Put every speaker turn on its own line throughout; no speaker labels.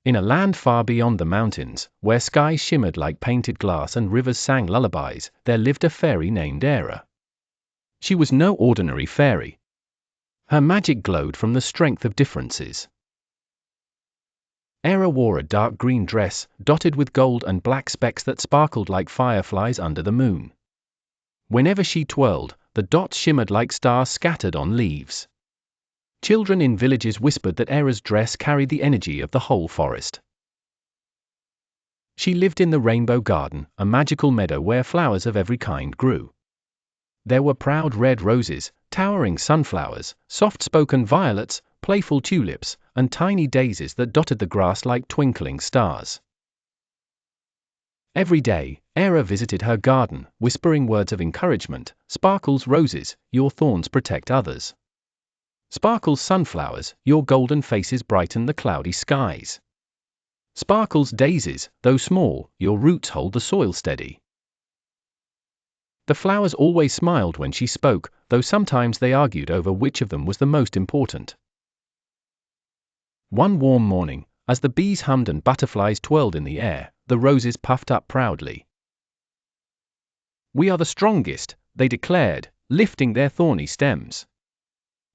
In a land far beyond the mountains, where skies shimmered like painted glass and rivers sang lullabies, there lived a fairy named Eira. She was no ordinary fairy. Her magic glowed from the strength of differences. Eira wore a dark green dress, dotted with gold and black specks that sparkled like fireflies under the moon. Whenever she twirled, the dots shimmered like stars scattered on leaves. Children in villages whispered that Eira's dress carried the energy of the whole forest. She lived in the Rainbow Garden, a magical meadow where flowers of every kind grew. There were proud red roses, towering sunflowers, soft-spoken violets, playful tulips, and tiny daisies that dotted the grass like twinkling stars. Every day, Eira visited her garden, whispering words of encouragement. Sparkles roses, your thorns protect others. Sparkles sunflowers, your golden faces brighten the cloudy skies. Sparkles daisies, though small, your roots hold the soil steady. The flowers always smiled when she spoke, though sometimes they argued over which of them was the most important. One warm morning, as the bees hummed and butterflies twirled in the air, the roses puffed up proudly. "We are the strongest," they declared, lifting their thorny stems.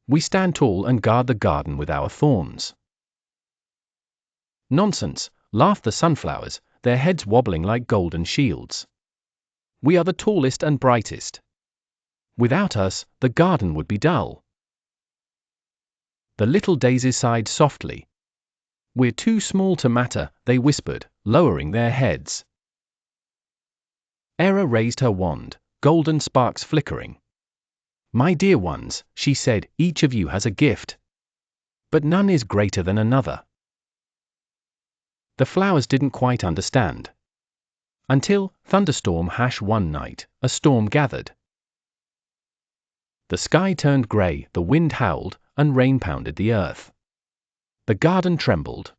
"We stand tall and guard the garden with our thorns." "Nonsense," laughed the sunflowers, their heads wobbling like golden shields. "We are the tallest and brightest. Without us, the garden would be dull." The little daisies sighed softly. "We're too small to matter," they whispered, lowering their heads. Eira raised her wand, golden sparks flickering. "My dear ones," she said, "each of you has a gift. But none is greater than another." The flowers didn't quite understand. Until, thunderstorm hash one night, a storm gathered. The sky turned grey, the wind howled, and rain pounded the earth. The garden trembled.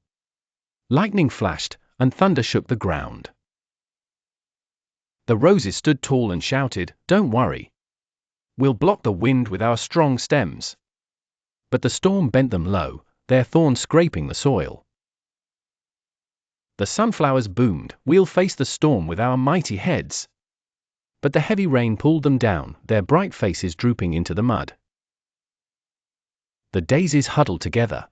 Lightning flashed, and thunder shook the ground. The roses stood tall and shouted, "Don't worry. We'll block the wind with our strong stems." But the storm bent them low, their thorns scraping the soil. The sunflowers boomed, "We'll face the storm with our mighty heads." But the heavy rain pulled them down, their bright faces drooping into the mud. The daisies huddled together.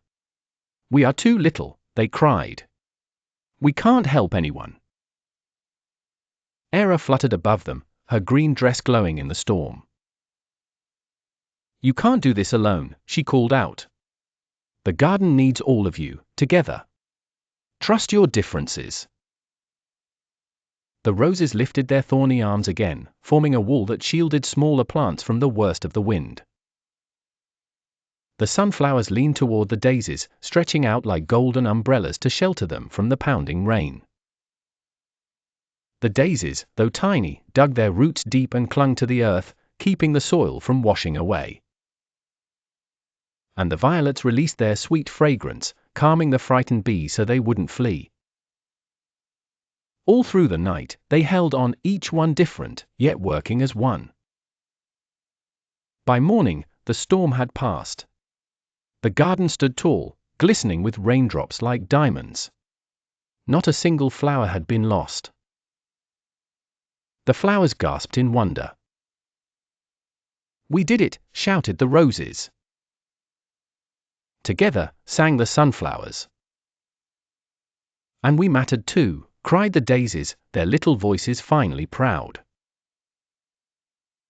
"We are too little," they cried. "We can't help anyone." Eira fluttered above them, her green dress glowing in the storm. "You can't do this alone," she called out. "The garden needs all of you, together. Trust your differences." The roses lifted their thorny arms again, forming a wall that shielded smaller plants from the worst of the wind. The sunflowers leaned toward the daisies, stretching out like golden umbrellas to shelter them from the pounding rain. The daisies, though tiny, dug their roots deep and clung to the earth, keeping the soil from washing away. And the violets released their sweet fragrance, calming the frightened bees so they wouldn't flee. All through the night, they held on, each one different, yet working as one. By morning, the storm had passed. The garden stood tall, glistening with raindrops like diamonds. Not a single flower had been lost. The flowers gasped in wonder. "We did it!" shouted the roses. Together, sang the sunflowers. "And we mattered too," cried the daisies, their little voices finally proud.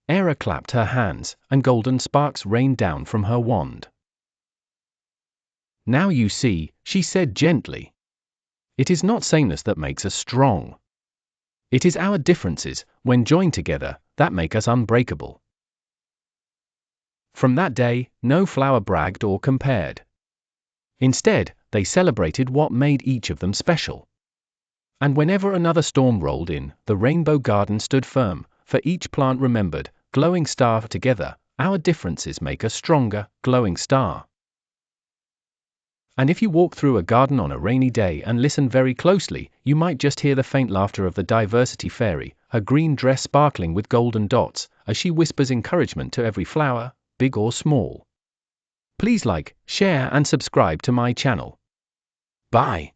Eira clapped her hands, and golden sparks rained down from her wand. "Now you see," she said gently. "It is not sameness that makes us strong. It is our differences, when joined together, that make us unbreakable." From that day, no flower bragged or compared. Instead, they celebrated what made each of them special. And whenever another storm rolled in, the rainbow garden stood firm, for each plant remembered, glowing star, together, our differences make us stronger, glowing star. And if you walk through a garden on a rainy day and listen very closely, you might just hear the faint laughter of the diversity fairy, her green dress sparkling with golden dots, as she whispers encouragement to every flower, big or small. Please like, share and subscribe to my channel. Bye.